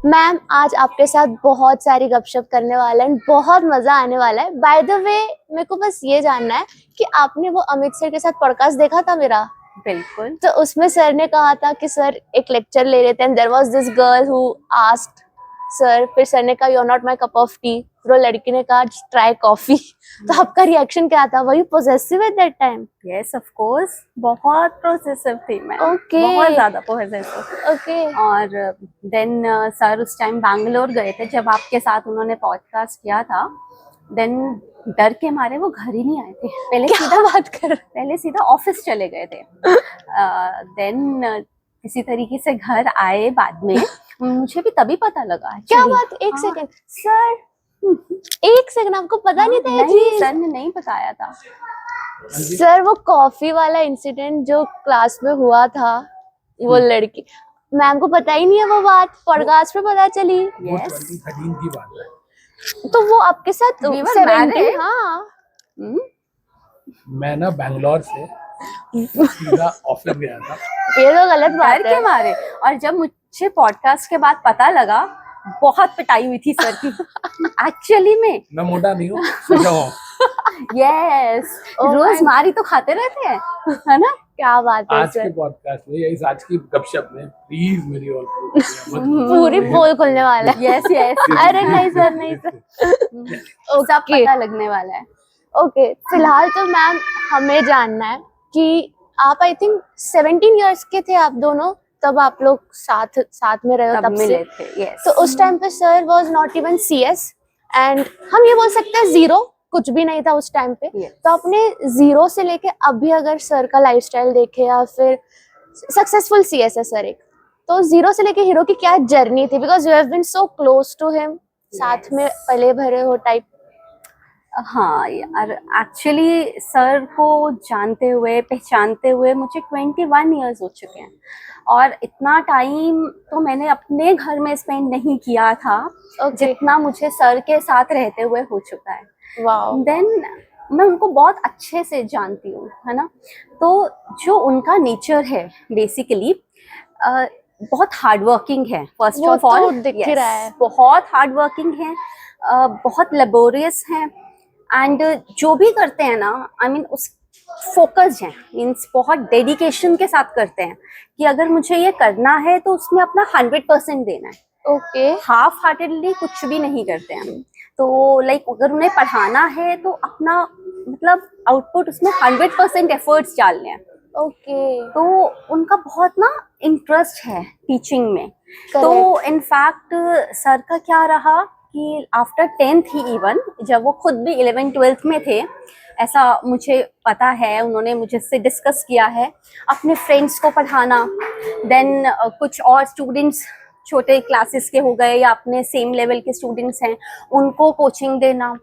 Ma'am आज आपके साथ बहुत सारी गपशप करने वाला है, बहुत मजा आने वाला है। बाय द वे मेरे को बस ये जानना है कि आपने वो अमित सर के साथ पॉडकास्ट देखा था मेरा? बिल्कुल। तो उसमें सर ने कहा था कि सर एक लेक्चर ले रहे थे and there was this girl who asked sir, फिर सर ने कहा you are not my cup of tea, फिर वो लड़की ने कहा ट्राई कॉफी। तो आपका रिएक्शन क्या था? Were you possessive at that time? Yes of course, बहुत पॉसेसिव थी मैं। Okay. बहुत ज्यादा पॉसेसिव। ओके। और देन सर उस टाइम बैंगलोर गए थे जब आपके साथ उन्होंने पॉडकास्ट किया था। देन डर के मारे वो घर ही नहीं आए थे। पहले सीधा ऑफिस चले गए थे। देन किसी तरीके से घर आए बाद में। मुझे भी तभी पता लगा। क्या बात? एक सेकंड सर, एक सेकंड, आपको पता नहीं था ये नहीं, चीज? सर ने नहीं बताया था। सर वो कॉफी वाला इंसिडेंट जो क्लास में हुआ था, वो लड़की, मैम को पता ही नहीं है वो बात, पॉडकास्ट पे पता चली। वो 2013 की बात है। तो वो आपके साथ We were 17? married. हाँ। मैं ना बैंगलोर से सीधा ऑफिस गया था। ये तो गलत डर बात के है। मारे। और जब मुझे पॉडकास्ट के बाद पता लगा, बहुत पिटाई हुई थी सर की। एक्चुअली में मैं मोटा नहीं हूँ, सोचा हूँ। यस, Oh रोज my- मारी तो खाते रहते हैं, है ना? क्या बात है आज के सर, पॉडकास्ट में या इस आज की गपशप में प्लीज मेरी और पूरी पोल खुलने वाला है। Yes yes. अरे नहीं सर, नहीं सर। सब ओके पता लगने वाला है। ओके, फिलहाल तो मैम हमें जानना है कि आप आई थिंक 17 इयर्स के थे आप दोनों, तब आप लोग साथ में रहे हो तब तब से। मिले थे। यस। तो उस टाइम पे sir was not even CS and हम ये बोल सकते हैं जीरो, कुछ भी नहीं था उस टाइम पे। Yes. तो आपने जीरो से लेके अभी अगर सर का लाइफस्टाइल देखे या फिर सक्सेसफुल CS है सर एक, तो जीरो से लेके हीरो की क्या जर्नी थी? Because you have been so close to him, साथ में पले भरे हो टाइप। हाँ यार, एक्चुअली सर को जानते हुए पहचानते हुए मुझे 21 इयर्स हो चुके हैं। और इतना टाइम तो मैंने अपने घर में स्पेंड नहीं किया था जितना मुझे सर के साथ रहते हुए हो चुका है। वाओ। देन मैं उनको बहुत अच्छे से जानती हूँ, है ना? तो जो उनका नेचर है बेसिकली बहुत हार्ड वर्किंग है। फर्स्ट वो ऑफ ऑल तो दिख ही रहा है। बहुत हार्ड वर्किंग है, बहुत लेबोरियस है। एंड जो भी करते हैं ना, आई मीन उस फोकस्ड है, मीन्स बहुत डेडिकेशन के साथ करते हैं कि अगर मुझे ये करना है तो उसमें अपना 100% देना है। ओके। हाफ हार्टेडली कुछ भी नहीं करते हैं। तो लाइक अगर उन्हें पढ़ाना है तो अपना मतलब आउटपुट उसमें 100% एफर्ट्स डालने हैं। ओके। तो उनका बहुत ना इंटरेस्ट है टीचिंग में। Correct. तो इनफैक्ट सर का क्या रहा कि आफ्टर 10th ही इवन, जब वो खुद भी 11th 12th में थे, ऐसा मुझे पता है, उन्होंने मुझे से डिस्कस किया है अपने फ्रेंड्स को पढ़ाना। देन कुछ और स्टूडेंट्स छोटे क्लासेस के हो गए या अपने सेम लेवल के स्टूडेंट्स हैं, उनको कोचिंग देना।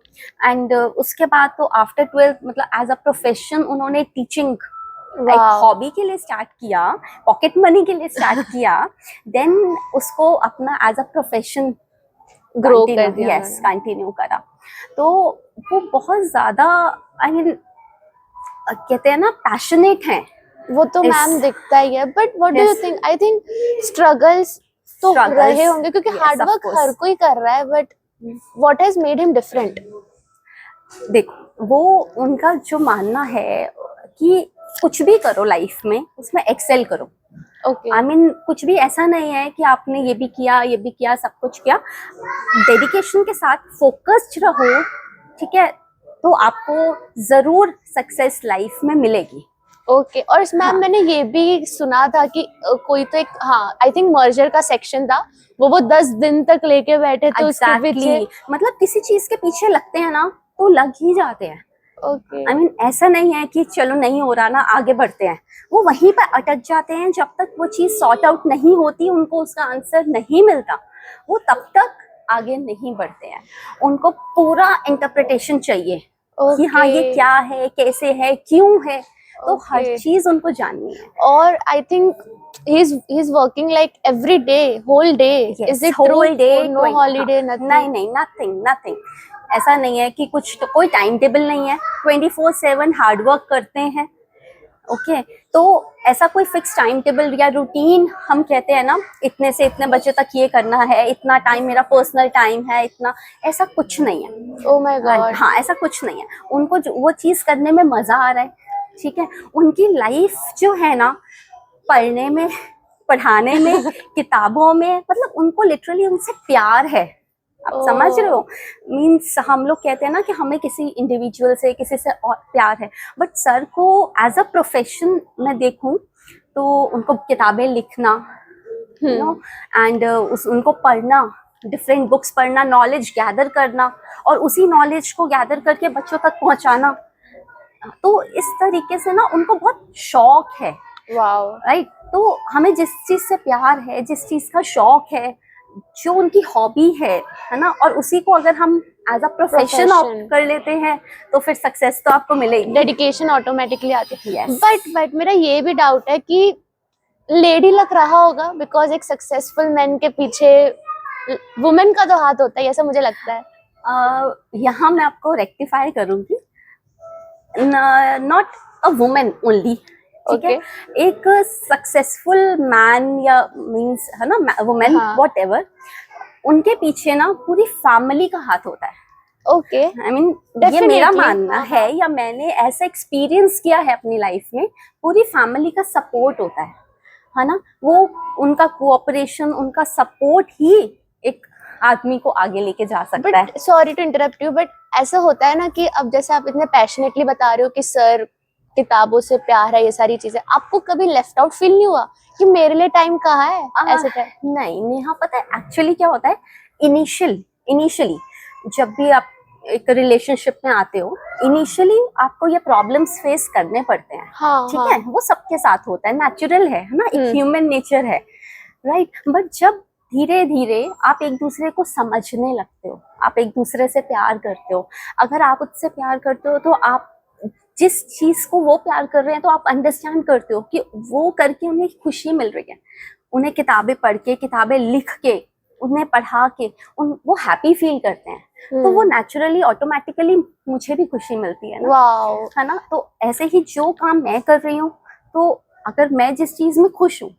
एंड उसके बाद तो आफ्टर 12th मतलब एज अ प्रोफेशन उन्होंने टीचिंग एक हॉबी के लिए स्टार्ट किया, पॉकेट मनी के लिए स्टार्ट किया। देन उसको अपना एज अ प्रोफेशन ग्रो कर दिया। यस, कंटिन्यू करा। तो वो बहुत ज्यादा आई मीन कहते हैं ना पैशनेट हैं। वो तो मैम दिखता ही है, but what do you think? I think struggles तो रहे होंगे क्योंकि हार्ड वर्क हर कोई कर रहा है, but what has made him different? देखो, वो उनका जो मानना है कि कुछ भी करो लाइफ में उसमें एक्सेल करो। ओके। आई मीन कुछ भी ऐसा नहीं है कि आपने ये भी किया सब कुछ किया। डेडिकेशन के साथ फोकस्ड रहो, ठीक है, तो आपको जरूर सक्सेस लाइफ में मिलेगी। ओके। और मैम मैंने ये भी सुना था कि कोई तो एक, हाँ आई थिंक मर्जर का सेक्शन था, वो 10 दिन तक लेके बैठे थे उसके पीछे। मतलब किसी चीज के पीछे लगते हैं ना तो लग ही जाते हैं। ओके। आई मीन ऐसा नहीं है कि चलो नहीं हो रहा ना आगे बढ़ते हैं, वो वहीं पर अटक जाते हैं। जब तक वो चीज सॉर्ट आउट नहीं होती, उनको उसका आंसर नहीं मिलता, वो तब तक आगे नहीं बढ़ते हैं। उनको पूरा इंटरप्रिटेशन चाहिए कि हाँ ये क्या है, कैसे है, क्यों है, तो हर चीज उनको जाननी है। और I think he's working like every day, whole day. Yes, Is it whole true? day, No holiday, nothing? नहीं, nothing। ऐसा नहीं है कि कुछ तो कोई टाइम टेबल नहीं है। 24/7 हार्ड वर्क करते हैं ओके तो ऐसा कोई फिक्स टाइम टेबल या रूटीन हम कहते हैं ना, इतने से इतने बजे तक ये करना है, इतना टाइम मेरा पर्सनल टाइम है, इतना, ऐसा कुछ नहीं है। ओ माय गॉड। हाँ, ऐसा कुछ नहीं है। उनको वो चीज करने में मजा आ रहा है, ठीक है। उनकी लाइफ जो है ना, पढ़ने में, पढ़ाने में, किताबों में, मतलब उनको लिटरली उनसे प्यार है। आप समझ रहे हो? मीन्स हम लोग कहते हैं ना कि हमें किसी इंडिविजुअल से, किसी से और प्यार है, बट सर को एज अ प्रोफेशन मैं देखूं तो उनको किताबें लिखना, यू नो, एंड उनको पढ़ना, डिफरेंट बुक्स पढ़ना, नॉलेज गैदर करना, और उसी नॉलेज को गैदर करके बच्चों तक पहुंचाना, तो इस तरीके से ना उनको बहुत शौक है। वाओ। राइट। तो हमें जिस चीज से प्यार है, जिस चीज का शौक है, जो उनकी हॉबी है ना, और उसी को अगर हम एज अ प्रोफेशन ऑप्ट कर लेते हैं तो फिर सक्सेस तो आपको मिलेगी, डेडिकेशन ऑटोमेटिकली आती है। Yes. बट मेरा ये भी डाउट है कि लेडी लक रहा होगा, बिकॉज एक सक्सेसफुल मैन के पीछे वुमेन का तो हाथ होता है, ऐसा मुझे लगता है। यहाँ मैं आपको रेक्टिफाई करूंगी, नॉट अ वुमेन ओनली, ठीक है। एक सक्सेसफुल मैन या मीन्स है ना, वुमेन, वॉट एवर, उनके पीछे ना पूरी फैमिली का हाथ होता है। ओके, आई मीन ये मेरा मानना है, या मैंने ऐसा एक्सपीरियंस किया है अपनी लाइफ में, पूरी फैमिली का सपोर्ट होता है ना। वो उनका कोऑपरेशन, उनका सपोर्ट ही एक आदमी को आगे लेके जा सकता है। Sorry to interrupt you, but ऐसा होता है ना कि अब जैसे आप इतने पैशनेटली बता रहे हो कि सर किताबों से प्यार है, ये सारी चीजें, आपको कभी लेफ्ट आउट फील नहीं हुआ कि मेरे लिए टाइम कहाँ है? ऐसे टाइम नहीं, नेहा, पता है एक्चुअली क्या होता है, इनिशियली जब भी आप एक रिलेशनशिप में आते हो, इनिशियली आपको ये प्रॉब्लम्स फेस करने पड़ते हैं। हाँ, ठीक है, वो सबके साथ होता है, नेचुरल है ना, एक ह्यूमन नेचर है, राइट। बट जब धीरे धीरे आप एक दूसरे को समझने लगते हो, आप एक दूसरे से प्यार करते हो, अगर आप उससे प्यार करते हो तो आप जिस चीज को वो प्यार कर रहे हैं तो आप अंडरस्टैंड करते हो कि वो करके उन्हें खुशी मिल रही है, उन्हें किताबें पढ़ के, किताबें लिख के, उन्हें पढ़ा के वो हैप्पी फील करते हैं, तो वो नेचुरली ऑटोमेटिकली मुझे भी खुशी मिलती है ना। वाओ। है ना। तो ऐसे ही जो काम मैं कर रही हूँ, तो अगर मैं जिस चीज में खुश हूँ,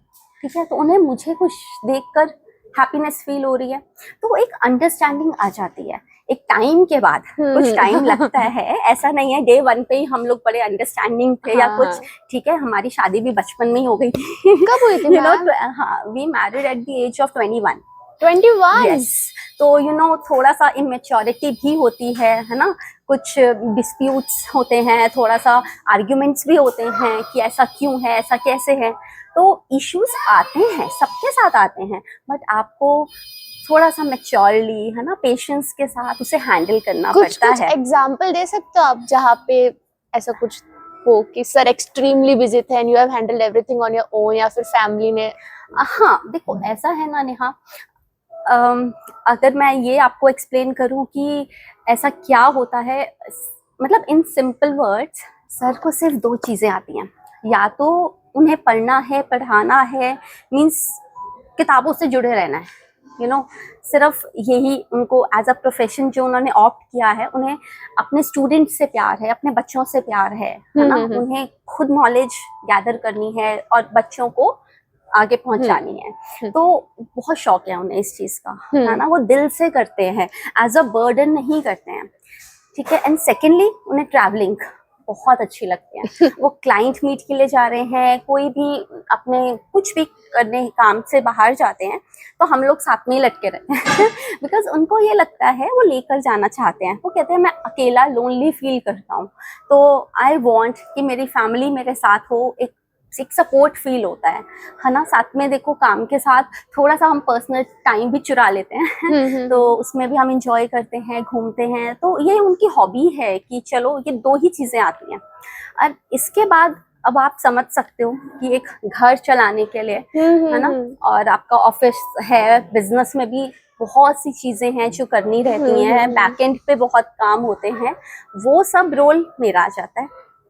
ठीक है, तो उन्हें मुझे खुश देखकर हैप्पीनेस फील हो रही है, तो एक अंडरस्टैंडिंग आ जाती है। एक टाइम के बाद, कुछ टाइम लगता है, ऐसा नहीं है डे वन पे ही हम लोग बड़े अंडरस्टैंडिंग थे या कुछ, ठीक है। हमारी शादी भी बचपन में ही हो गई थी। कब हुई थी? हाँ, we married at the age of 21। 21? Yes. तो थोड़ा सा इमेच्योरिटी भी होती है ना, कुछ डिस्प्यूट्स होते हैं, थोड़ा सा आर्ग्यूमेंट्स भी होते हैं कि ऐसा क्यों है, ऐसा कैसे है, तो इश्यूज आते हैं, सबके साथ आते हैं, बट आपको थोड़ा सा मैच्योरली, है ना, पेशेंस के साथ उसे हैंडल करना पड़ता है। कुछ एग्जांपल दे सकते हो आप जहाँ पे ऐसा कुछ हो कि सर एक्सट्रीमली बिजी थे and you have handled everything on your own, या फिर फैमिली ने? हाँ, देखो ऐसा है ना नेहा, अगर मैं ये आपको एक्सप्लेन करूं कि ऐसा क्या होता है, मतलब इन सिंपल वर्ड्स, सर को सिर्फ दो चीज़ें आती हैं, या तो उन्हें पढ़ना है, पढ़ाना है, मीन्स किताबों से जुड़े रहना है, सिर्फ यही उनको एज अ प्रोफेशन जो उन्होंने ऑप्ट किया है। उन्हें अपने स्टूडेंट्स से प्यार है, अपने बच्चों से प्यार है ना, उन्हें खुद नॉलेज गैदर करनी है और बच्चों को आगे पहुंचानी है, तो बहुत शौक है उन्हें इस चीज का, है ना, वो दिल से करते हैं, एज अ बर्डन नहीं करते हैं, ठीक है। एंड सेकेंडली, उन्हें ट्रैवलिंग बहुत अच्छी लगती है। वो क्लाइंट मीट के लिए जा रहे हैं, कोई भी अपने कुछ भी करने काम से बाहर जाते हैं, तो हम लोग साथ में ही लटके रहते हैं बिकॉज उनको ये लगता है, वो लेकर जाना चाहते हैं, वो कहते हैं मैं अकेला लोनली फील करता हूँ, तो आई वॉन्ट कि मेरी फैमिली मेरे साथ हो, एक सपोर्ट फील होता है ना। साथ में देखो, काम के साथ थोड़ा सा हम पर्सनल टाइम भी चुरा लेते हैं तो उसमें भी हम इंजॉय करते हैं, घूमते हैं, तो ये उनकी हॉबी है कि चलो ये दो ही चीज़ें आती हैं। और इसके बाद अब आप समझ सकते हो कि एक घर चलाने के लिए, है ना, और आपका ऑफिस है, बिजनेस में भी बहुत सी चीज़ें हैं जो करनी रहती हैं, बैक एंड पे बहुत काम होते हैं, वो सब रोल मेरा आ जाता है।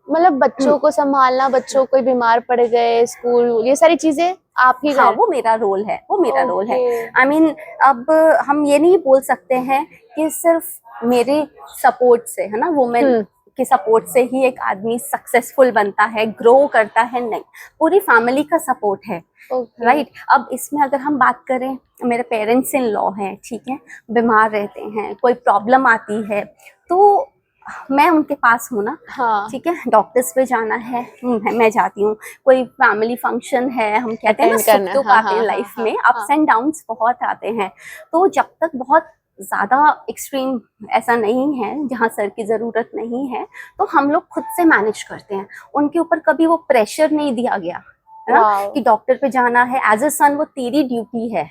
मतलब बच्चों को संभालना, बच्चों कोई बीमार पड़ गए, स्कूल, ये सारी चीजें आप ही? हाँ, वो मेरा रोल है, वो मेरा रोल है। आई मीन अब हम ये नहीं बोल सकते हैं कि सिर्फ मेरे सपोर्ट से, है ना, वुमेन के सपोर्ट से ही एक आदमी सक्सेसफुल बनता है, ग्रो करता है, नहीं, पूरी फैमिली का सपोर्ट है, Okay. राइट। अब इसमें अगर हम बात करें, मेरे पेरेंट्स इन लॉ हैं, ठीक है, बीमार रहते हैं, कोई प्रॉब्लम आती है तो मैं उनके पास हूँ ना, हाँ, ठीक है, डॉक्टर्स पे जाना है, मैं जाती हूँ, कोई फैमिली फंक्शन है, हम कहते हैं ना Attend करना सुख है, दुख हाँ, आते हैं हाँ, लाइफ हाँ, में, हाँ, अप्स एंड डाउन्स बहुत आते हैं, तो जब तक बहुत ज़्यादा एक्सट्रीम ऐसा नहीं है जहाँ सर की ज़रूरत नहीं है, तो हम लोग खुद से मैनेज करते हैं, उनके ऊपर कभी वो प्रेशर नहीं दिया गया है ना, Wow. कि डॉक्टर पे जाना है, एज अ सन वो तेरी ड्यूटी है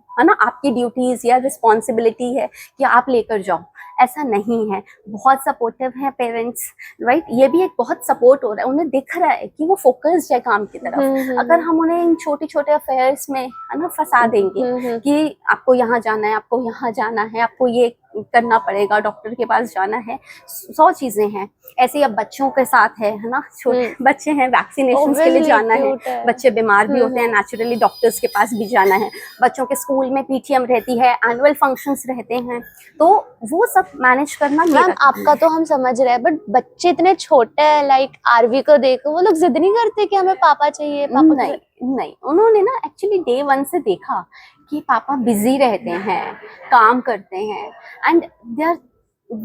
ना, आपकी ड्यूटीज या रिस्पॉन्सिबिलिटी है कि आप लेकर जाओ, ऐसा नहीं है। बहुत सपोर्टिव है पेरेंट्स, राइट, ये भी एक बहुत सपोर्ट हो रहा है, उन्हें दिख रहा है कि वो फोकस्ड है काम की तरफ। अगर हम उन्हें इन छोटे छोटे अफेयर्स में है ना फंसा देंगे कि आपको यहाँ जाना है, आपको यहाँ जाना है, आपको ये करना पड़ेगा, डॉक्टर के पास जाना है, 100 चीजें हैं, ऐसे ही अब बच्चों के साथ है ना, छोटे बच्चे हैं, वैक्सीनेशन के लिए Obviously जाना है, cute है। बच्चे बीमार भी होते हैं, नेचुरली डॉक्टर्स के पास भी जाना है, बच्चों के स्कूल में पीटीएम रहती है, एनुअल फंक्शंस रहते हैं, तो वो सब मैनेज करना मैम मेरा आपका तो हम समझ रहे हैं, बट बच्चे इतने छोटे हैं, लाइक आरवी को देखो, वो लोग जिद नहीं करते कि हमें पापा चाहिए, पापा नहीं नहीं, उन्होंने ना एक्चुअली डे 1 से देखा कि पापा बिजी रहते हैं, काम करते हैं, and they are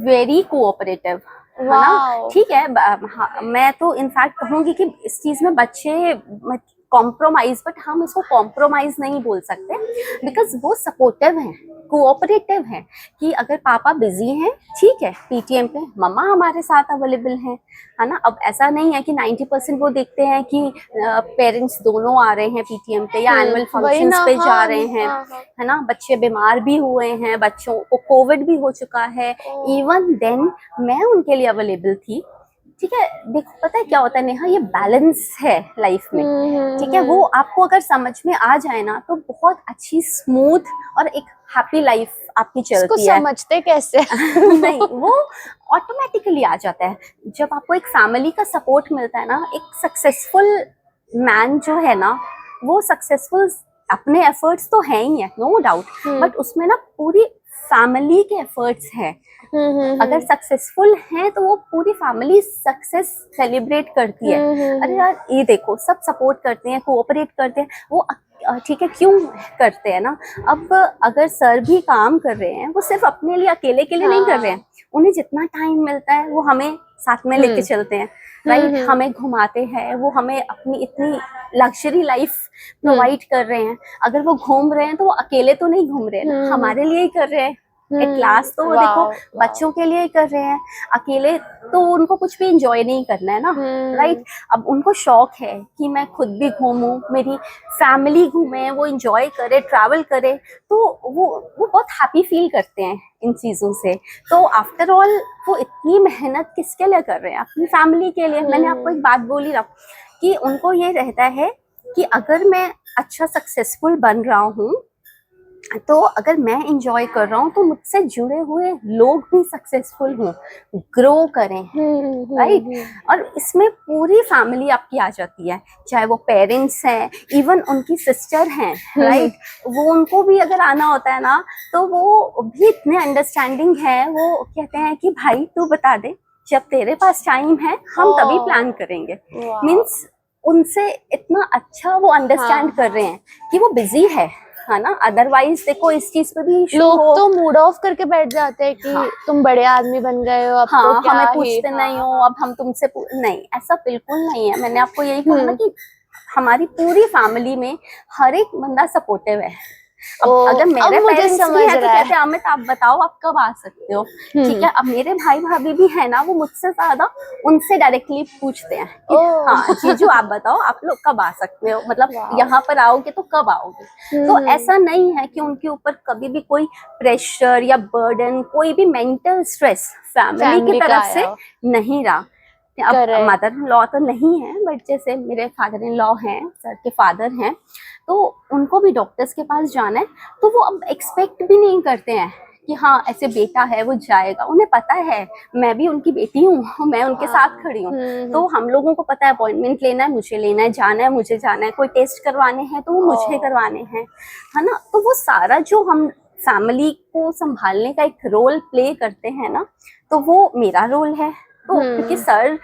very cooperative, है ना, Wow. ठीक है। हाँ, मैं तो इनफैक्ट कहूँगी कि इस चीज में बच्चे कॉम्प्रोमाइज, बट हम इसको कॉम्प्रोमाइज नहीं बोल सकते, बिकॉज वो सपोर्टिव हैं, कोऑपरेटिव हैं, कि अगर पापा बिजी हैं, ठीक है, पीटीएम पे मम्मा हमारे साथ अवेलेबल हैं, है ना। अब ऐसा नहीं है कि 90% वो देखते हैं कि पेरेंट्स दोनों आ रहे हैं पीटीएम पे या एनुअल फंक्शंस पे जा रहे हैं, है ना, बच्चे बीमार भी हुए हैं, बच्चों को कोविड भी हो चुका है, इवन देन मैं उनके लिए अवेलेबल थी, ठीक है। देखो पता है क्या होता है नेहा, ये बैलेंस है लाइफ में, ठीक है, वो आपको अगर समझ में आ जाए ना तो बहुत अच्छी स्मूथ और एक हैप्पी लाइफ आपकी इसको चलती है। समझते कैसे? नहीं, वो ऑटोमेटिकली आ जाता है जब आपको एक फैमिली का सपोर्ट मिलता है ना। एक सक्सेसफुल मैन जो है ना, वो सक्सेसफुल अपने एफर्ट्स तो है ही है, नो डाउट, बट उसमें ना पूरी फैमिली के एफर्ट्स है। अगर सक्सेसफुल हैं तो वो पूरी फैमिली सक्सेस सेलिब्रेट करती है। अरे यार ये देखो, सब सपोर्ट करते हैं, कोऑपरेट करते हैं, वो ठीक है, क्यों करते हैं ना। अब अगर सर भी काम कर रहे हैं, वो सिर्फ अपने लिए अकेले के लिए नहीं कर रहे हैं, उन्हें जितना टाइम मिलता है वो हमें साथ में लेके चलते हैं, राइट, हमें घुमाते हैं, वो हमें अपनी इतनी लग्जरी लाइफ प्रोवाइड कर रहे हैं। अगर वो घूम रहे हैं तो वो अकेले तो नहीं घूम रहे हैं ना, हमारे लिए ही कर रहे हैं। एट लास्ट तो वो देखो बच्चों के लिए ही कर रहे हैं, अकेले तो उनको कुछ भी इंजॉय नहीं करना है ना, राइट। अब उनको शौक है कि मैं खुद भी घूमूं, मेरी फैमिली घूमे, वो इंजॉय करे, ट्रैवल करे, तो वो बहुत हैप्पी फील करते हैं इन चीज़ों से। तो आफ्टर ऑल वो इतनी मेहनत किसके लिए कर रहे हैं? अपनी फैमिली के लिए। मैंने आपको एक बात बोली ना कि उनको ये रहता है कि अगर मैं अच्छा सक्सेसफुल बन रहा हूँ, तो अगर मैं इंजॉय कर रहा हूँ तो मुझसे जुड़े हुए लोग भी सक्सेसफुल हों, ग्रो करें, राइट। और इसमें पूरी फैमिली आपकी आ जाती है, चाहे वो पेरेंट्स हैं, इवन उनकी सिस्टर हैं, राइट, वो उनको भी अगर आना होता है ना तो वो भी इतने अंडरस्टैंडिंग है। वो कहते हैं कि भाई तू बता दे, जब तेरे पास टाइम है हम तभी प्लान करेंगे। मीन्स उनसे इतना अच्छा वो अंडरस्टैंड कर रहे हैं कि वो बिजी है ना। अदरवाइज देखो इस चीज पे भी लोग तो मूड ऑफ करके बैठ जाते हैं कि तुम बड़े आदमी बन गए हो, अब तो क्या हमें पूछते नहीं हो, अब हम तुमसे नहीं, ऐसा बिल्कुल नहीं है। मैंने आपको यही कहा ना कि हमारी पूरी फैमिली में हर एक बंदा सपोर्टिव है। अब अगर मेरे पेरेंट्स भी हैं तो कहते हैं अमित आप बताओ आप कब आ सकते हो, ठीक है। अब मेरे भाई भाभी भी है ना, वो मुझसे ज्यादा उनसे डायरेक्टली पूछते हैं कि हाँ जीजू आप बताओ आप लोग कब आ सकते हो, मतलब यहाँ पर आओगे तो कब आओगे। तो ऐसा नहीं है कि उनके ऊपर कभी भी कोई प्रेशर या बर्डन, कोई भी मेंटल स्ट्रेस फैमिली की तरफ से नहीं रहा। अब मदर इन लॉ तो नहीं है, बट जैसे मेरे फादर इन लॉ हैं, सर के फादर हैं, तो उनको भी डॉक्टर्स के पास जाना है, तो वो अब एक्सपेक्ट भी नहीं करते हैं कि हाँ ऐसे बेटा है वो जाएगा। उन्हें पता है मैं भी उनकी बेटी हूँ, मैं उनके साथ खड़ी हूँ, तो हम लोगों को पता है अपॉइंटमेंट लेना है, मुझे लेना है, जाना है, मुझे जाना है, कोई टेस्ट करवाने हैं तो वो मुझे करवाने हैं, है ना। तो वो सारा जो हम फैमिली को संभालने का एक रोल प्ले करते हैं ना, तो वो मेरा रोल है, तो क्योंकि सर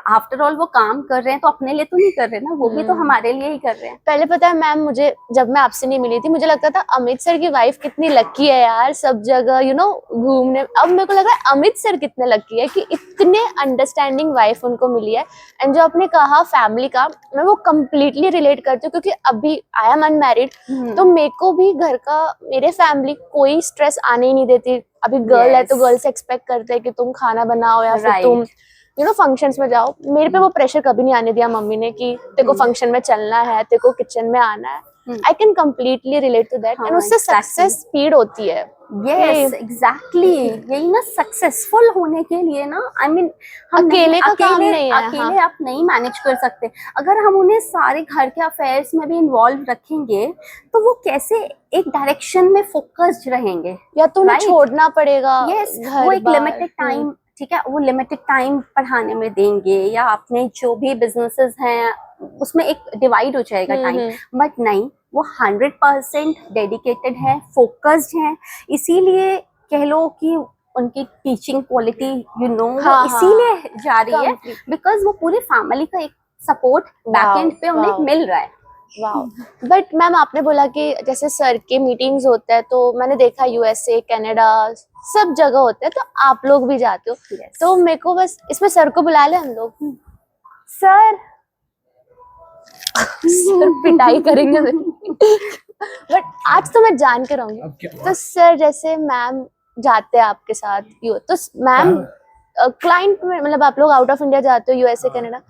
आफ्टर ऑल वो काम कर रहे हैं तो अपने लिए तो नहीं कर रहे ना, वो भी तो हमारे लिए ही कर रहे हैं। पहले पता है मैम, मुझे जब मैं आपसे नहीं मिली थी मुझे लगता था अमित सर की वाइफ कितनी लकी है यार, सब जगह घूमने। अब मेरे को लग रहा है अमित सर कितने लकी है कि इतने अंडरस्टैंडिंग वाइफ उनको मिली है। एंड जो आपने कहा फैमिली का, मैं वो कम्प्लीटली रिलेट करती हूँ, क्योंकि अभी आई एम अनमैरिड, तो मेरे को भी घर का, मेरे फैमिली कोई स्ट्रेस आने ही नहीं देती। अभी गर्ल है तो गर्ल से एक्सपेक्ट करते हैं कि तुम खाना बनाओ या फिर तुम फंक्शंस में जाओ। मेरे पे वो प्रेशर कभी नहीं आने दिया मम्मी ने कि तेरे को फंक्शन में चलना है, तेरे को किचन में आना है। I can completely relate to that. And उससे सक्सेस स्पीड होती है। यस एग्जैक्टली, यही ना सक्सेसफुल होने के लिए ना, आई मीन हम अकेले का काम नहीं है, अकेले आप नहीं मैनेज कर सकते। अगर हम उन्हें सारे घर के अफेयर्स में भी इन्वॉल्व रखेंगे तो वो कैसे एक डायरेक्शन में फोकस्ड रहेंगे, या तो उन्हें छोड़ना पड़ेगा। यस, वो एक लिमिटेड टाइम, ठीक है, वो लिमिटेड टाइम पढ़ाने में देंगे या अपने जो भी बिजनेसेस हैं उसमें एक डिवाइड हो जाएगा टाइम। बट नहीं, वो 100% डेडिकेटेड है, फोकस्ड है। इसीलिए कह लो कि उनकी टीचिंग क्वालिटी इसीलिए जा रही है बिकॉज वो पूरी फैमिली का एक सपोर्ट बैक एंड पे उन्हें मिल रहा है। बट मैम आपने बोला कि जैसे सर के मीटिंग्स होते हैं, तो मैंने देखा यूएसए, कनाडा, सब जगह होते हैं, तो आप लोग भी जाते हो। तो मेरे को बस इसमें सर को बुला ले हम लोग। सर पिटाई करेंगे। बट आज तो मैं जान के रहूंगी। तो सर जैसे मैम जाते हैं आपके साथ, तो मैम क्लाइंट में, मतलब आप लोग आउट ऑफ इंडिया जाते हो, यूएसए, कनाडा,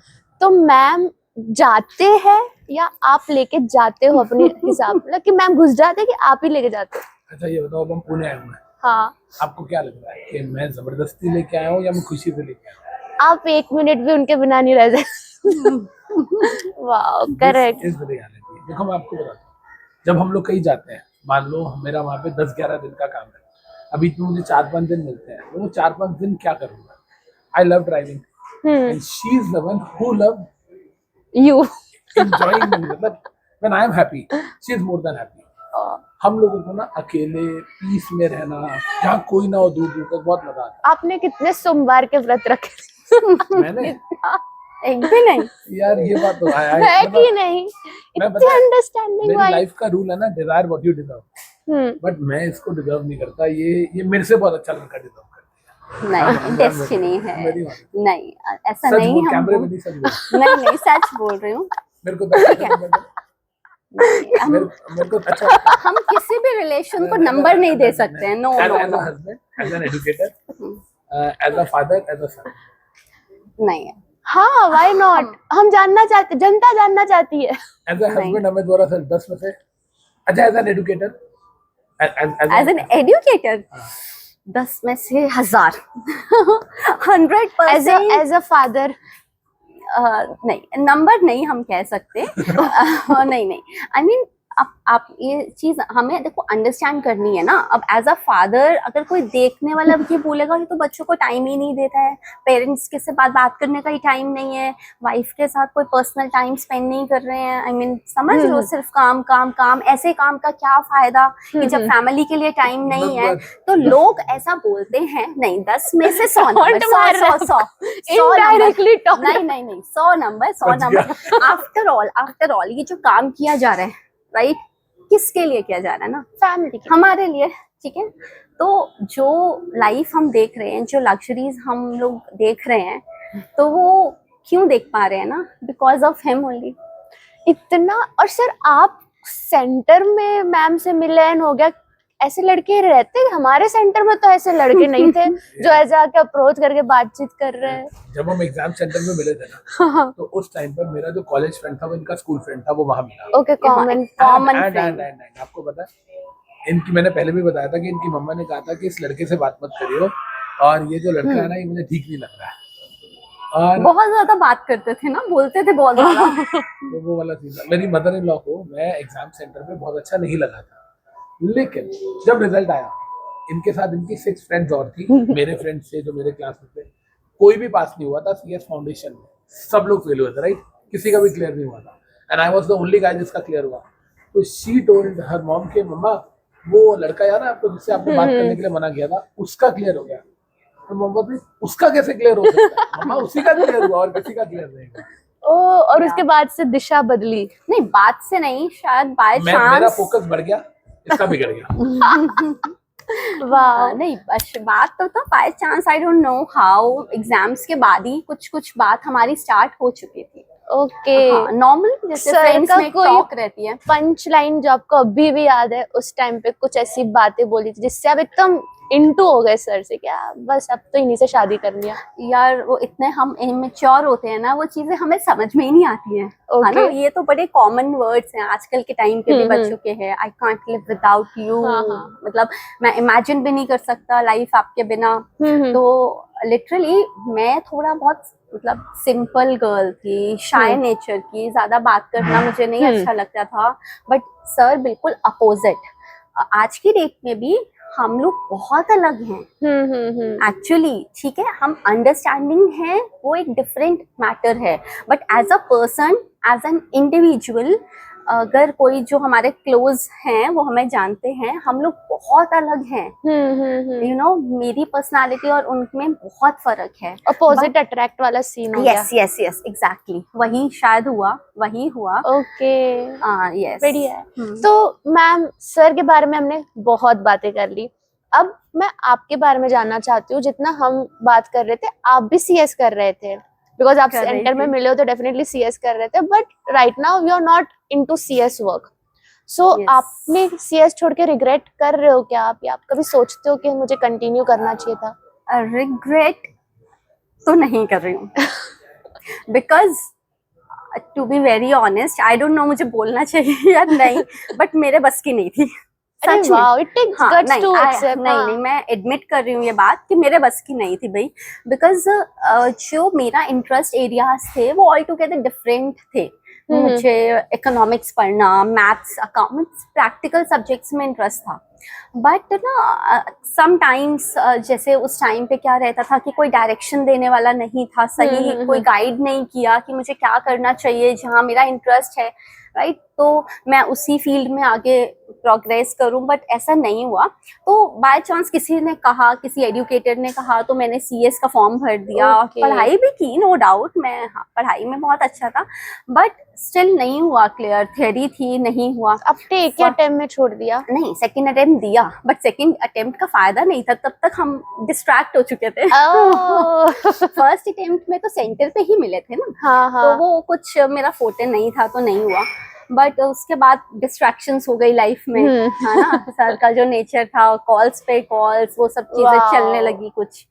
तो मैम जाते हैं या आप लेके जाते हो अपने हिसाब, मतलब कि मैम घुस जाते हैं कि आप ही लेके जाते हो? अच्छा ये बताओ, अब हम पुणे आए हुए हैं, हाँ, आपको क्या लग रहा है कि मैं जबरदस्ती लेके आया हूँ या मैं खुशी से लेके आया हूँ? आप एक मिनट भी उनके बिना नहीं रह सकते। वाह, करेक्ट। इस रियलिटी, देखो मैं आपको बताता हूँ, जब हम लोग कहीं जाते हैं, मान लो मेरा वहाँ पे 10-11 दिन का काम है, अभी तो मुझे 4-5 दिन मिलते हैं, तो वो 4-5 दिन क्या करूँगा? I love driving and she is the one who love you enjoying me, मतलब when I am happy, she is more than happy. हम लोगों को ना अकेले पीस में रहना, जहाँ कोई ना हो, दूर दूर तक, बहुत मजा आता है। आपने कितने सोमवार के व्रत रखे? मैंने एक भी नहीं यार, ये बात तो है कि नहीं? इतनी अंडरस्टैंडिंग मेरी वाइफ। लाइफ का रूल है ना, desire what you deserve, but मैं इसको डिजर्व नहीं करता। ये मेरे से बहुत अच्छा लड़का डिजर्व करता है। नहीं, डेस्टिनी है। नहीं, ऐसा नहीं, हम कैमरे में नहीं, सच बोल। नहीं सच बोल रही हूँ। मेरे को मेरे को अच्छा, हम किसी भी रिलेशन को नंबर नहीं दे सकते हैं। No no no, husband, as an educator, as a father, as a son, नहीं है। हाँ, व्हाई नॉट? हम जानना चाहते, जनता जानना चाहती है। एज अ हस्बैंड हमें द्वारा सर 10 में से, अच्छा as an educator, as an educator 10 में से 1000, 100%। एज अ फादर नहीं, नंबर नहीं हम कह सकते। नहीं, आई मीन आप ये चीज हमें देखो अंडरस्टैंड करनी है ना। अब एज अ फादर अगर कोई देखने वाला ये बोलेगा कि तो बच्चों को टाइम ही नहीं देता है, पेरेंट्स के से बात करने का ही टाइम नहीं है, वाइफ के साथ कोई पर्सनल टाइम स्पेंड नहीं कर रहे हैं, आई मीन समझ लो, सिर्फ काम काम काम, ऐसे काम का क्या फायदा कि जब फैमिली के लिए टाइम नहीं है। तो लोग ऐसा बोलते हैं। नहीं, 10 में से 100 नंबर, 100 इनडायरेक्टली टॉक। नहीं 100 नंबर। आफ्टर ऑल ये जो काम किया जा रहा है, राइट, किसके लिए किया जा रहा है ना? फैमिली के, हमारे लिए, ठीक है। तो जो लाइफ हम देख रहे हैं, जो लग्जरीज हम लोग देख रहे हैं, तो वो क्यों देख पा रहे हैं ना? Because of him only. इतना। और सर आप सेंटर में मैम से मिलन हो गया, ऐसे लड़के रहते हमारे सेंटर में, तो ऐसे लड़के नहीं थे जो ऐसे आके अप्रोच करके बातचीत कर रहे हैं। जब हम एग्जाम सेंटर में मिले थे ना, तो उस टाइम पर मेरा जो कॉलेज फ्रेंड था, वो इनका स्कूल फ्रेंड था, वो वहां मिला। Okay, common friend. आपको पता है, इनकी, मैंने पहले भी बताया था कि इनकी मम्मा ने कहा था कि इस लड़के से बात मत करियो, और ये जो लड़का है ना, ये मुझे ठीक नहीं लग रहा है। और बहुत ज्यादा बात करते थे ना, बोलते थे बहुत ज्यादा। तो वो वाला सीन था। मेरी मदर इन लॉ को मैं एग्जाम सेंटर में बहुत अच्छा नहीं लगा था, लेकिन जब रिजल्ट आया, इनके साथ इनकी 6 फ्रेंड्स और थी, मेरे फ्रेंड्स थे जो मेरे क्लास में थे, कोई भी पास नहीं हुआ था सीएस फाउंडेशन में, सब लोग फेल हुए थे, राइट, किसी का भी क्लियर नहीं हुआ था, and I was the only guy जिसका क्लियर हुआ। तो शी टोल्ड हर मॉम के, मम्मा वो लड़का यार आपको, जिससे आपने बात करने के लिए मना किया था, उसका क्लियर हो गया। तो मम्मा भी उसका कैसे क्लियर हो सकता है? मम्मा उसी का क्लियर हुआ और किसी का क्लियर रहेगा। ओ, और उसके बाद से दिशा बदली। नहीं, बात से नहीं, शायद बाय मेरा चांस। फोकस बढ़ गया, इसका बिगड़ गया। वाह। नहीं, बस बात तो by chance, I don't know how, exams के बाद ही कुछ कुछ बात हमारी स्टार्ट हो चुकी थी। ओके। हाँ, नॉर्मल जैसे सर फ्रेंड्स का में कोई टॉक रहती है। पंच लाइन जो आपको अभी भी याद है, उस टाइम पे कुछ ऐसी बातें बोली थी जिससे आप एकदम इंटू हो गए सर से, क्या बस अब तो इन्हीं से शादी करनी है? यार वो इतने हम इमेच्योर होते हैं ना, वो चीजें हमें समझ में ही नहीं आती हैं। है ना, Okay. ये तो बड़े कॉमन वर्ड्स हैं आजकल के टाइम के भी हम्म, बच्चों के हैं। I can't live without you, हाँ, हाँ। मतलब मैं इमेजिन भी नहीं कर सकता लाइफ आपके बिना। हम्म। तो लिटरली मैं थोड़ा बहुत मतलब सिंपल गर्ल थी, शाय नेचर की, ज्यादा बात करना मुझे नहीं अच्छा लगता था। बट सर बिल्कुल अपोजिट। आज की डेट में भी हम लोग बहुत अलग हैं एक्चुअली। ठीक है, हम अंडरस्टैंडिंग है, वो एक डिफरेंट मैटर है, but as a person, as an individual, अगर कोई जो हमारे क्लोज हैं वो हमें जानते हैं, हम लोग बहुत अलग हैं। यू नो, मेरी पर्सनालिटी और उनमें बहुत फर्क है। अपोजिट अट्रैक्ट वाला सीन हो गया। यस यस यस, एग्जैक्टली, वही शायद हुआ, वही हुआ। ओके, यस, बढ़िया है। तो मैम, सर के बारे में हमने बहुत बातें कर ली, अब मैं आपके बारे में जानना चाहती हूँ। जितना हम बात कर रहे थे, आप भी सीएस कर रहे थे, बिकॉज आप कर रही सेंटर में थी। मिले हो तो डेफिनेटली सीएस कर रहे थे, but right now you are not into CS work. So Yes. आपने सीएस छोड़ के रिग्रेट कर रहे हो क्या आप, या आप कभी सोचते हो कि मुझे कंटिन्यू करना चाहिए था? रिग्रेट तो नहीं कर रही हूँ, because to be very honest, I don't know मुझे बोलना चाहिए या नहीं, बट मेरे बस की नहीं थी। अरे सच में। वाओ, इट टेक्स हाँ, गट्स नहीं, टू एक्सेप्ट। नहीं, मैं एडमिट कर रही हूँ ये बात कि मेरे बस की नहीं थी भाई। बिकॉज जो मेरा इंटरेस्ट एरियाज थे वो ऑल टुगेदर डिफरेंट थे। मुझे इकोनॉमिक्स पढ़ना, मैथ्स, अकाउंट्स, प्रैक्टिकल सब्जेक्ट्स में इंटरेस्ट था। बट ना समटाइम्स जैसे उस टाइम पे क्या रहता था कि कोई डायरेक्शन देने वाला नहीं था, सही कोई गाइड नहीं किया कि मुझे क्या करना चाहिए जहाँ मेरा इंटरेस्ट है, राइट। तो मैं उसी फील्ड में आगे प्रोग्रेस करूं, बट ऐसा नहीं हुआ। तो बाय चांस किसी ने कहा, किसी एडुकेटर ने कहा, तो मैंने सीएस का फॉर्म भर दिया। Okay. पढ़ाई भी की, नो डाउट, मैं पढ़ाई में बहुत अच्छा था, बट स्टिल नहीं हुआ क्लियर। थ्योरी थी, नहीं हुआ। अपने एक ही अटेम्प्ट में छोड़ दिया? नहीं, सेकंड अटेम्प्ट दिया, बट सेकंड अटेम्प्ट का फायदा नहीं था, तब तक हम डिस्ट्रैक्ट हो चुके थे। फर्स्ट अटेम्प्ट में तो सेंटर पे ही मिले थे ना। हाँ, हाँ। तो वो कुछ मेरा फोटे नहीं था, तो नहीं हुआ। बट उसके बाद डिस्ट्रैक्शंस हो गई लाइफ में, है ना। सर का जो नेचर था, कॉल्स पे कॉल्स, वो सब चीजें चलने लगी कुछ,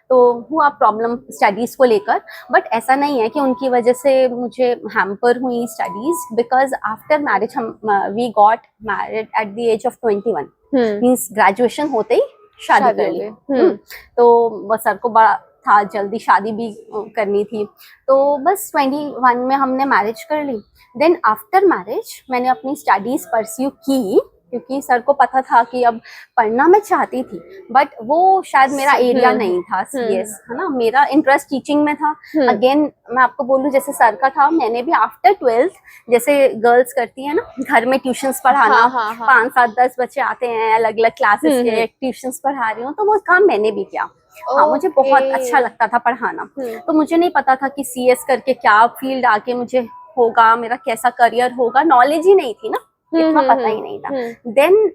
तो हुआ प्रॉब्लम स्टडीज को लेकर। बट ऐसा नहीं है कि उनकी वजह से मुझे हैम्पर हुई स्टडीज, बिकॉज आफ्टर मैरिज हम we got married at the age of 21, means graduation होते ही शादी कर ली। तो वो सर को बड़ा था, जल्दी शादी भी करनी थी, तो बस 21 में हमने मैरिज कर ली। देन आफ्टर मैरिज मैंने अपनी स्टडीज परस्यू की, क्योंकि सर को पता था कि अब पढ़ना मैं चाहती थी, बट वो शायद मेरा एरिया नहीं था सीएस, है ना। मेरा इंटरेस्ट टीचिंग में था। अगेन मैं आपको बोलूं, जैसे सर का था, मैंने भी आफ्टर 12th, जैसे गर्ल्स करती है ना, घर में ट्यूशंस पढ़ाना, 5, 7, 10 बच्चे आते हैं अलग अलग क्लासेस के, ट्यूशंस पढ़ा रही हूँ, तो वो काम मैंने भी किया। हाँ, मुझे बहुत अच्छा लगता था पढ़ाना। तो मुझे नहीं पता था कि सीएस करके क्या फील्ड आगे मुझे होगा, मेरा कैसा करियर होगा, नॉलेज ही नहीं थी ना, इतना पता ही नहीं था। देन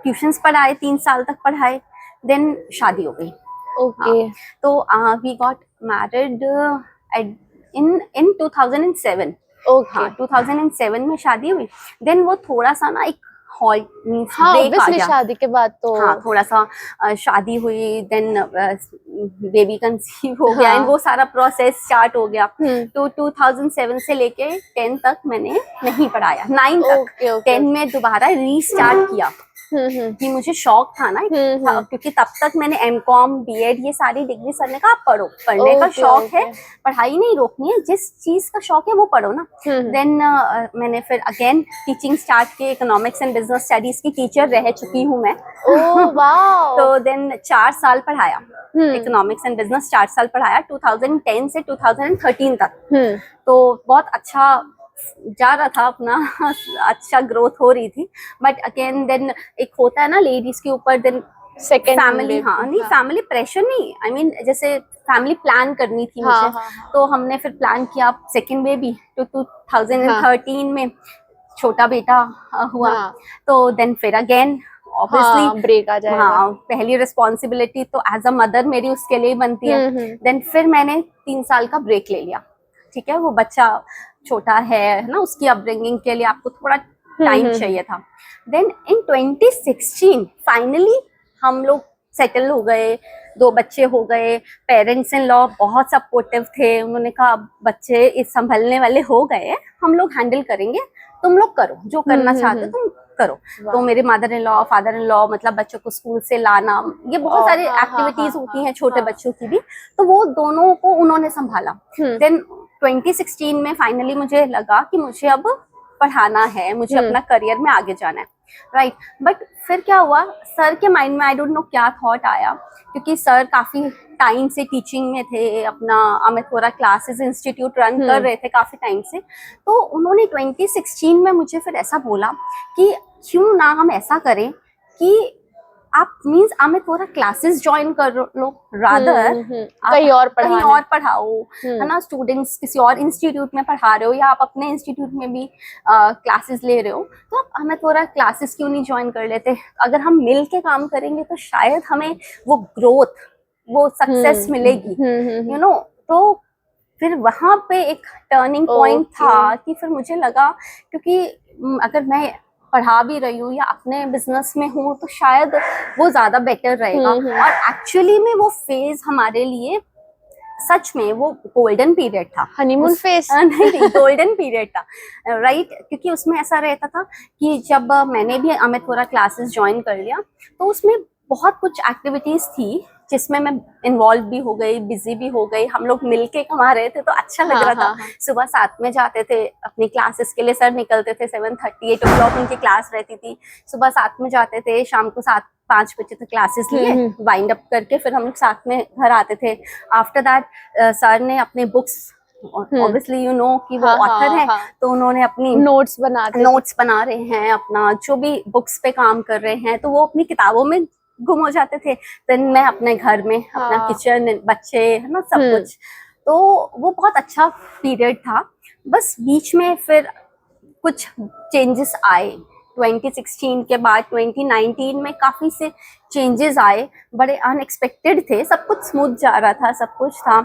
ट्यूशंस पढ़ाए, 3 साल तक पढ़ाए, देन शादी हो गई। ओके। तो we got married in 2007। Okay. 2007 में शादी हुई। देन वो थोड़ा सा ना एक हॉल्ट, मींस हाँ, ब्रेक आ obviously गया। शादी के बाद तो हाँ, थोड़ा सा शादी हुई, देन बेबी कंसीव हो गया, एंड वो सारा प्रोसेस स्टार्ट हो गया। तो 2007 से लेके 10 तक मैंने नहीं पढ़ाया, 9 तक। 10 में दोबारा रीस्टार्ट किया, कि मुझे शौक था ना, क्योंकि तब तक मैंने एमकॉम, बीएड, ये सारी डिग्री सर ने कहा आप पढ़ो, पढ़ने का शौक है, पढ़ाई नहीं रोकनी है, जिस चीज का शौक है वो पढ़ो ना। देन मैंने फिर अगेन टीचिंग स्टार्ट की, इकोनॉमिक्स एंड बिजनेस स्टडीज की टीचर रह चुकी हूँ मैं। तो देन 4 साल पढ़ाया इकोनॉमिक्स एंड बिजनेस, 4 साल पढ़ाया 2010 से 2013 तक। तो बहुत अच्छा जा रहा था अपना, अच्छा ग्रोथ हो रही थी। बट अगेन देन एक होता है ना लेडीज के ऊपर, देन सेकंड फैमिली, हाँ नहीं फैमिली प्रेशर नहीं, आई मीन जैसे फैमिली प्लान करनी थी हाँ, मुझे, हाँ, हाँ. तो हमने फिर प्लान किया सेकंड बेबी तो 2013 में छोटा बेटा हुआ, हाँ. तो देन फिर अगेन ऑब्वियसली हाँ, ब्रेक आ जाएगा. हाँ पहली रिस्पॉन्सिबिलिटी तो एज अ मदर मेरी उसके लिए ही बनती है। देन फिर मैंने 3 साल का ब्रेक ले लिया, ठीक है, वो बच्चा छोटा है ना, उसकी अपब्रिंगिंग के लिए आपको थोड़ा टाइम चाहिए था। देन इन 2016 फाइनली हम लोग सेटल हो गए, 2 बच्चे हो गए, पेरेंट्स इन लॉ बहुत सपोर्टिव थे, उन्होंने कहा अब बच्चे इस संभलने वाले हो गए, हम लोग हैंडल करेंगे, तुम लोग करो जो करना चाहते हो तुम करो। तो मेरे mother in law father in law मतलब बच्चों को स्कूल से लाना, ये बहुत सारी एक्टिविटीज होती हैं छोटे बच्चों की भी, तो वो दोनों को उन्होंने संभाला। देन 2016 में फाइनली मुझे लगा कि मुझे अब पढ़ाना है, मुझे अपना करियर में आगे जाना है, राइट। बट फिर क्या हुआ, सर के माइंड में आई डोंट नो क्या थॉट आया, क्योंकि सर काफी टाइम से टीचिंग में थे, अपना Amit Vora classes institute run कर रहे थे काफी टाइम से, तो उन्होंने 2016 में मुझे फिर ऐसा बोला कि क्यों ना हम ऐसा करें कि आप means Amit Vora classes join कर लो, रादर कहीं और पढ़ाओ, है ना, स्टूडेंट्स किसी और इंस्टीट्यूट में पढ़ा रहे हो या आप अपने इंस्टीट्यूट में भी क्लासेस ले रहे हो, तो आप अमित वोरा क्लासेस क्यों नहीं ज्वाइन कर लेते। अगर हम मिल के काम करेंगे तो शायद हमें वो ग्रोथ, वो सक्सेस मिलेगी, यू नो। तो फिर वहां पे एक टर्निंग पॉइंट था कि फिर मुझे लगा, क्योंकि अगर मैं पढ़ा भी रही हूँ या अपने बिजनेस में हूँ तो शायद वो ज्यादा बेटर रहेगा। और एक्चुअली में वो फेज हमारे लिए सच में वो गोल्डन पीरियड था, हनीमून फेज नहीं गोल्डन पीरियड था, राइट। क्योंकि उसमें ऐसा रहता था कि जब मैंने भी अमित वोरा क्लासेस ज्वाइन कर लिया तो उसमें बहुत कुछ एक्टिविटीज थी जिसमें मैं इन्वॉल्व भी हो गई, बिजी भी हो गई, हम लोग मिलके कमा रहे थे तो अच्छा लग रहा था। सुबह 7 में जाते थे अपनी क्लासेस के लिए, सर निकलते थे 7:30 8 o'clock उनकी क्लास रहती थी, सुबह 7 में जाते थे, शाम को 5 बजे तक क्लासेस लिए, वाइंड अप करके फिर हम लोग साथ में घर आते थे। आफ्टर दैट सर ने अपने बुक्स, ऑब्वियसली यू नो कि वो ऑथर है, तो उन्होंने अपनी नोट्स बना रहे हैं, अपना जो भी बुक्स पे काम कर रहे हैं, तो वो अपनी किताबों में गुम हो जाते थे। देन मैं अपने घर में अपना किचन, बच्चे, है ना, सब कुछ, तो वो बहुत अच्छा पीरियड था। बस बीच में फिर कुछ चेंजेस आए 2016 के बाद, 2019 में काफी से चेंजेस आए, बड़े अनएक्सपेक्टेड थे, सब कुछ स्मूथ जा रहा था, सब कुछ था।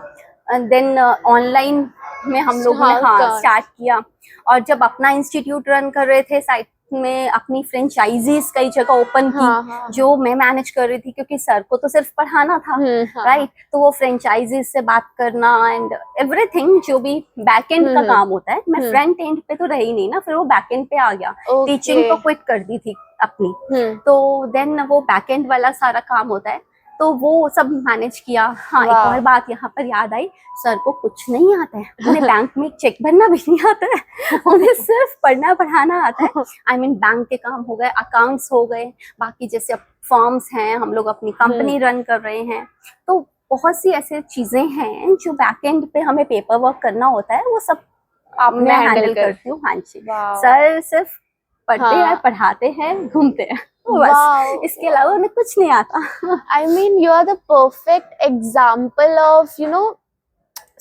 देन ऑनलाइन में हम लोगों ने स्टार्ट किया, और जब अपना इंस्टीट्यूट रन कर रहे थे साइट में, अपनी फ्रेंचाइजीज कई जगह ओपन की, जो मैं मैनेज कर रही थी, क्योंकि सर को तो सिर्फ पढ़ाना था, राइट। तो वो फ्रेंचाइजीज से बात करना एंड एवरीथिंग, जो भी बैक एंड का काम होता है, मैं फ्रंट एंड पे तो रही नहीं ना, फिर वो बैक एंड पे आ गया, टीचिंग तो क्विट कर दी थी अपनी, तो देन वो बैक एंड वाला सारा काम होता है, तो वो सब मैनेज किया। हाँ, एक और बात यहाँ पर याद आई, सर को कुछ नहीं आता है, उन्हें बैंक में चेक भरना भी नहीं आता है, उन्हें सिर्फ पढ़ना पढ़ाना आता है। आई मीन बैंक के काम हो गए, अकाउंट्स हो गए, बाकी जैसे फॉर्म्स हैं, हम लोग अपनी कंपनी रन कर रहे हैं, तो बहुत सी ऐसे चीजें हैं जो बैक एंड पे हमें पेपर वर्क करना होता है, वो सब मैं हैंडल करती हूँ। हाँ जी, सर सिर्फ पढ़ते हैं, पढ़ाते हैं, घूमते हैं, बस, इसके अलावा उन्हें कुछ नहीं आता। I mean, you are the perfect example of, you know,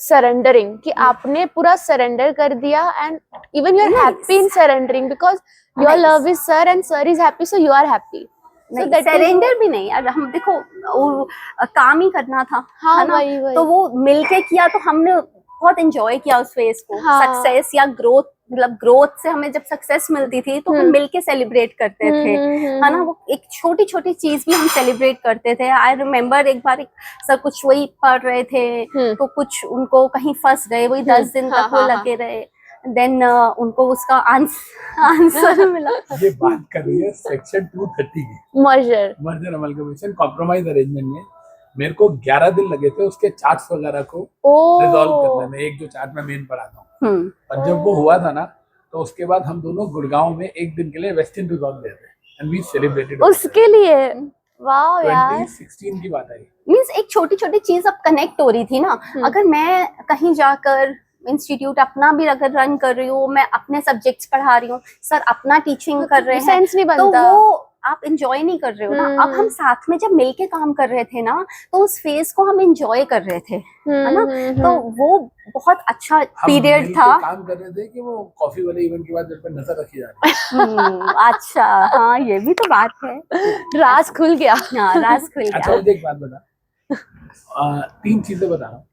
surrendering, कि आपने पूरा surrender कर दिया, and even you are happy in surrendering because your love is sir and sir is happy, so you are happy. So that surrender भी नहीं यार, हम देखो वो काम ही करना था, है ना, तो वो मिलके किया, तो हमने बहुत एंजॉय किया उस फेज को। सक्सेस या ग्रोथ, मतलब ग्रोथ से हमें जब सक्सेस मिलती थी तो हम मिलके सेलिब्रेट करते थे, है ना, वो एक छोटी छोटी चीज भी हम सेलिब्रेट करते थे। आई रिमेम्बर एक बार सर कुछ वही पढ़ रहे थे, तो कुछ उनको कहीं फंस गए, वही 10 दिन तक वो लगे रहे, देन उनको उसका आंसर मिला। ये बात कर रही है सेक्शन 230 की, मर्जर अमलगमेशन कॉम्प्रोमाइज अरेंजमेंट में। मेरे को 11 दिन लगे थे उसके चार्ट्स वगैरह को रिजॉल्व करने में, एक जो चार्ट मैं मेन पढ़ाता हूँ। और जब वो हुआ था ना, तो उसके बाद हम दोनों गुड़गांव में एक दिन के लिए वेस्टर्न रिजॉल्व गए थे, एंड वी सेलिब्रेटेड उसके लिए। वाओ यार, 2016 की बात आई। मींस एक छोटी छोटी चीज अब कनेक्ट हो रही थी ना। अगर मैं कहीं जाकर इंस्टीट्यूट अपना भी अगर रन कर रही हूँ, मैं अपने सब्जेक्ट्स पढ़ा रही हूँ, सर अपना टीचिंग कर रहे हैं, सेंस नहीं बनता। तो वो आप एंजॉय नहीं कर रहे हो ना। अब हम्म। हम साथ में जब मिलके काम कर रहे थे ना, तो उस फेज को हम एंजॉय कर रहे थे, है ना। तो वो बहुत अच्छा हम पीरियड मिलके था। काम कर रहे थे कि वो कॉफी वाले इवेंट के बाद मेरे पे नजर रखी जा रही है। अच्छा, हाँ ये भी तो बात है। राज खुल गया। हाँ, राज खुल अच्छा गया। मुझे एक बात बता, 3 चीजें बता रहा हूँ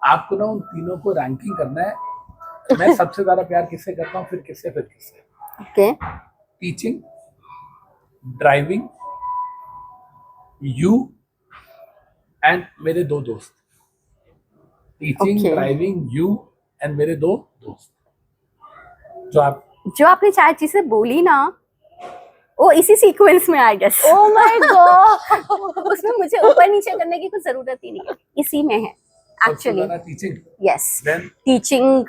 आपको ना, उन तीनों को रैंकिंग करना है। मैं सबसे ज्यादा प्यार किससे करता हूँ, फिर किससे, फिर किससे। Okay, teaching, driving, you and मेरे 2 दोस्त। Teaching, Okay. Driving, you and मेरे 2 दोस्त। जो आप जो आपने 4 चीजें बोली ना, वो इसी सीक्वेंस में I guess. Oh my God. उसमें मुझे ऊपर नीचे करने की कुछ जरूरत ही नहीं है, इसी में है actually. Teaching, yes, then teaching,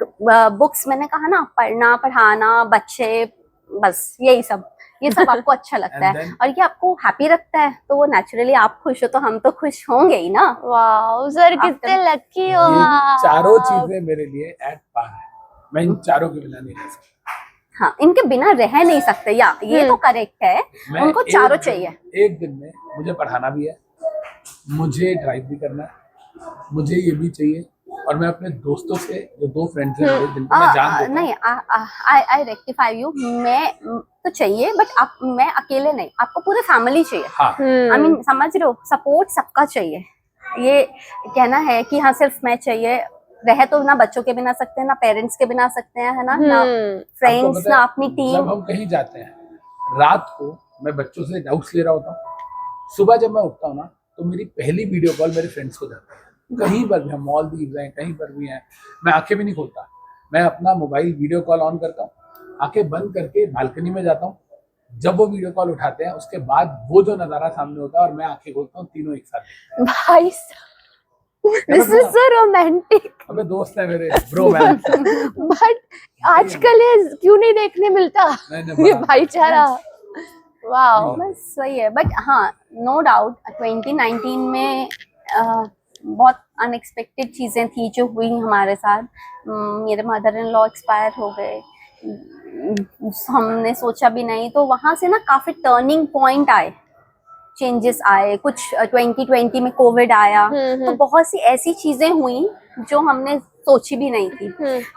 books, मैंने कहा ना, पढ़ना, पढ़ाना, बच्चे, बस यही सब, ये सब आपको अच्छा लगता And है then- और ये आपको हैप्पी रखता है, तो वो नेचुरली आप खुश हो तो हम तो खुश होंगे ही ना। वाओ सर, कितने लकी हो ये आप। चारों चीजें मेरे लिए एट पार है। मैं इन चारों के बिना नहीं रह सकता। हाँ, इनके बिना रह नहीं सकते, या ये तो करेक्ट है, मैं उनको एक चारों दिन- चाहिए। एक दिन में मुझे पढ़ाना भी है, मुझे ड्राइव भी करना है, मुझे ये भी चाहिए, और मैं अपने दोस्तों से, जो 2 फ्रेंड्स हैं मेरे, जिनको मैं जान देता हूँ। नहीं, आई रेक्टिफाई यू, मैं तो चाहिए, बट आप, मैं अकेले नहीं, आपको पूरे फैमिली चाहिए। हाँ, आई मीन, समझ रहे हो, सपोर्ट सबका चाहिए। ये कहना है कि हाँ सिर्फ मैं चाहिए, रह तो ना बच्चों के बिना सकते हैं, ना पेरेंट्स के बिना सकते हैं, है ना, ना आपको फ्रेंड्स, पता ना है, अपनी जब टीम। हम कहीं जाते हैं रात को, मैं बच्चों से डाउट्स ले रहा होता हूँ, सुबह जब मैं उठता हूँ ना, तो मेरी पहली वीडियो कॉल मेरे फ्रेंड्स को जाती है। कहीं पर भी हम मॉल भी हैं, कहीं पर भी हैं, मैं आंखें भी नहीं खोलता, मैं अपना मोबाइल वीडियो कॉल ऑन करता हूँ, आंखें बंद करके बालकनी में जाता हूँ। जब वो वीडियो कॉल उठाते हैं, उसके बाद वो जो नजारा सामने होता है और मैं आंखें खोलता हूँ, तीनों एक साथ। भाई दिस इज सो रोमांटिक। हमें दोस्त है मेरे, ब्रो मैन। बट आजकल ये क्यों नहीं देखने मिलता, नहीं, ये भाईचारा। वाओ। बस वही है, बट हाँ, नो डाउट 2019 में बहुत अनएक्सपेक्टेड चीज़ें थी जो हुई हमारे साथ। मेरे मदर इन लॉ एक्सपायर हो गए, हमने सोचा भी नहीं, तो वहाँ से ना काफ़ी टर्निंग पॉइंट आए, चेंजेस आए कुछ। 2020 में कोविड आया, तो बहुत सी ऐसी चीज़ें हुई जो हमने सोची भी नहीं थी।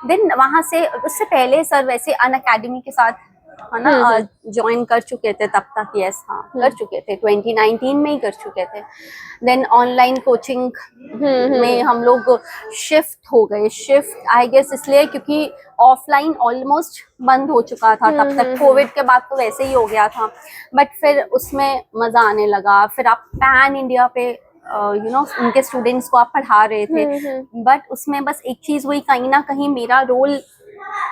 देन वहाँ से, उससे पहले सर वैसे अनअकैडमी के साथ, है ना, ज्वाइन कर चुके थे तब तक। यस, हाँ, कर चुके थे, 2019 में ही कर चुके थे। देन ऑनलाइन कोचिंग में हम लोग शिफ्ट हो गए। शिफ्ट आई गेस इसलिए क्योंकि ऑफलाइन ऑलमोस्ट बंद हो चुका था तब तक, कोविड के बाद तो वैसे ही हो गया था, बट फिर उसमें मज़ा आने लगा। फिर आप पैन इंडिया पे यू नो उनके स्टूडेंट्स को आप पढ़ा रहे थे, बट उसमें बस एक चीज़ हुई, कहीं ना कहीं मेरा रोल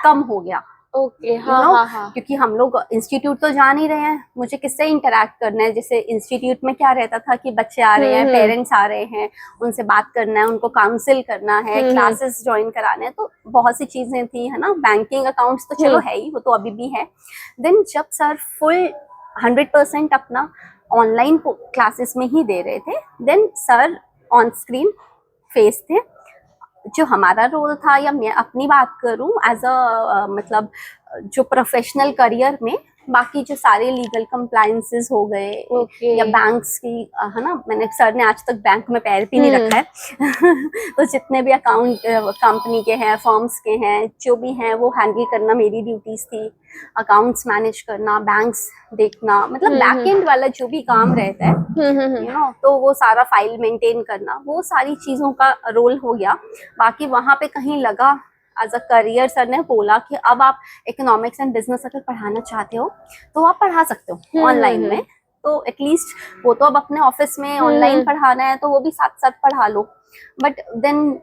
कम हो गया। ओके, You हाँ know, हाँ हाँ। क्योंकि हम लोग इंस्टीट्यूट तो जा नहीं रहे हैं, मुझे किससे इंटरेक्ट करना है। जैसे इंस्टीट्यूट में क्या रहता था कि बच्चे आ रहे हैं, पेरेंट्स आ रहे हैं, उनसे बात करना है, उनको काउंसिल करना है, क्लासेस ज्वाइन कराने हैं, तो बहुत सी चीजें थी, है ना। बैंकिंग अकाउंट्स तो चलो है ही, वो तो अभी भी है। देन जब सर फुल 100% अपना ऑनलाइन क्लासेस में ही दे रहे थे, then sir on screen face थे। जो हमारा रोल था, या मैं अपनी बात करूं एज अ मतलब जो प्रोफेशनल करियर में, बाकी जो सारे लीगल कंप्लायंसेस हो गए, Okay. या बैंक्स की, है ना, मैंने, सर ने आज तक बैंक में पैर भी नहीं रखा है तो जितने भी अकाउंट कंपनी के हैं, फर्म्स के हैं, जो भी हैं, वो हैंडल करना मेरी ड्यूटीज थी। अकाउंट्स मैनेज करना, बैंक्स देखना, मतलब बैक एंड वाला जो भी काम रहता है, यू नो, तो वो सारा फाइल मेंटेन करना, वो सारी चीज़ों का रोल हो गया। बाकी वहाँ पे कहीं लगा एज अ करियर, सर ने बोला कि अब आप इकोनॉमिक्स एंड बिजनेस अगर पढ़ाना चाहते हो तो आप पढ़ा सकते हो ऑनलाइन में, तो एटलीस्ट वो तो अब अपने ऑफिस में ऑनलाइन पढ़ाना है, तो वो भी साथ साथ पढ़ा लो। बट देन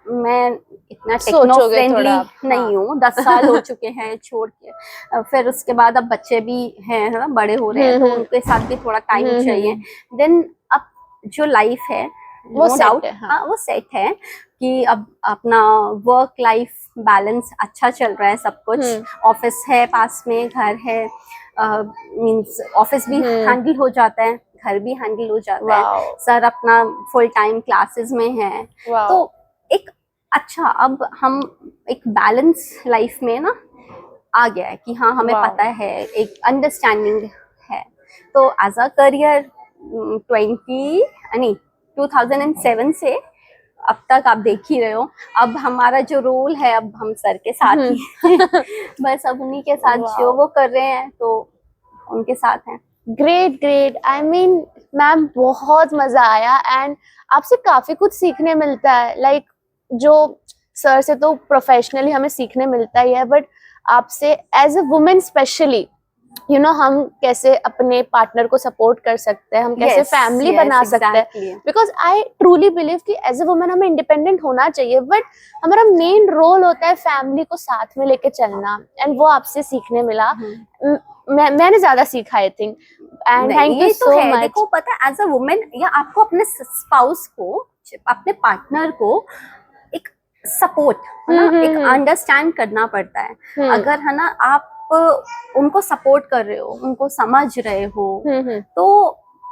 मैं इतना टेक्नो फ्रेंडली नहीं हूँ, 10 साल हो चुके हैं छोड़ के। फिर उसके बाद अब बच्चे भी हैं, है ना, बड़े हो रहे हैं, तो उनके साथ भी थोड़ा टाइम चाहिए। देन अब जो लाइफ है, वो नो सेट डाउट, है, हाँ, वो सेट है कि अब अपना वर्क लाइफ बैलेंस अच्छा चल रहा है, सब कुछ। ऑफिस है पास में, घर है, मींस ऑफिस भी हैंडल हो जाता है, घर भी हैंडल हो जाता है। सर अपना फुल टाइम क्लासेस में है, तो एक अच्छा, अब हम एक बैलेंस लाइफ में ना आ गया है कि हाँ, हमें पता है, एक अंडरस्टैंडिंग है। तो एज अ करियर 2007 से अब तक आप देख ही रहे हो, अब हमारा जो रोल है अब हम सर के साथ ही हैं। बस अब उन्हीं के साथ जो वो कर रहे हैं तो उनके साथ हैं। Great great, I mean ma'am बहुत मजा आया एंड आपसे काफी कुछ सीखने मिलता है। लाइक जो सर से तो प्रोफेशनली हमें सीखने मिलता ही है, बट आपसे as a women specially you know हम कैसे अपने पार्टनर को सपोर्ट कर सकते हैं, हम कैसे Yes, फैमिली yes, बना सकते हैं। exactly. Because I truly believe कि एज अ वुमेन हमें इंडिपेंडेंट होना चाहिए, बट हमारा मेन रोल होता है फैमिली को साथ में लेके चलना, एंड वो आपसे सीखने मिला। मैंने ज्यादा सीखा आई थिंक, एंड नहीं, थैंक यू ये तो सो है। मच। देखो पता है एज अ वुमेन या आपको अपने स्पाउस को, अपने पार्टनर को एक सपोर्ट है ना, एक अंडरस्टैंड करना पड़ता है। अगर है ना आप उनको सपोर्ट कर रहे हो, उनको समझ रहे हो, तो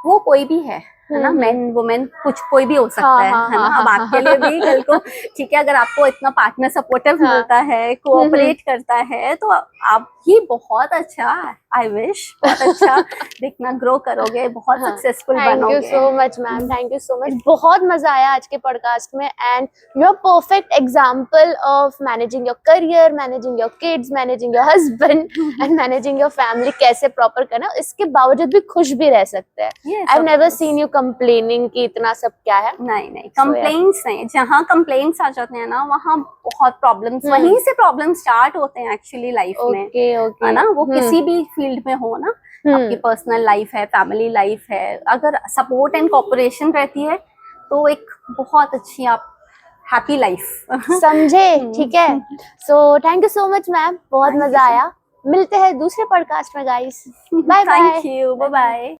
वो कोई भी है ना, मैन वुमेन कुछ कोई भी हो सकता है ना। अब आपके लिए भी कल को ठीक है, अगर आपको इतना पार्टनर सपोर्टिव मिलता है, कोऑपरेट करता है, तो आप ही बहुत अच्छा, आई विश बहुत अच्छा देखना ग्रो करोगे, बहुत सक्सेसफुल बनोगे। Thank you so much ma'am, thank you so much. बहुत मजा आया आज के पॉडकास्ट में, and you are perfect example of managing your career, managing your kids, managing your husband and managing your family, कैसे प्रॉपर करना, इसके बावजूद भी खुश भी रह सकते हैं। Yes, I of never course. Seen you complaining कि इतना सब क्या है। नहीं कंप्लेंट्स नहीं, जहाँ कंप्लेंट्स आ जाते हैं ना वहाँ बहुत प्रॉब्लम्स, वहीं से प्रॉब्लम स्टार्ट होते हैं एक्चुअली लाइफ में, ओके ओके, है ना। वो किसी भी फील्ड में हो ना, आपकी पर्सनल लाइफ है, फैमिली लाइफ है, अगर सपोर्ट एंड कोऑपरेशन रहती है तो एक बहुत अच्छी आप हैप्पी लाइफ समझे। ठीक है, so thank you so much ma'am, बहुत Thank you मजा so आया। मिलते हैं दूसरे पॉडकास्ट में guys, bye bye. Thank you, bye bye.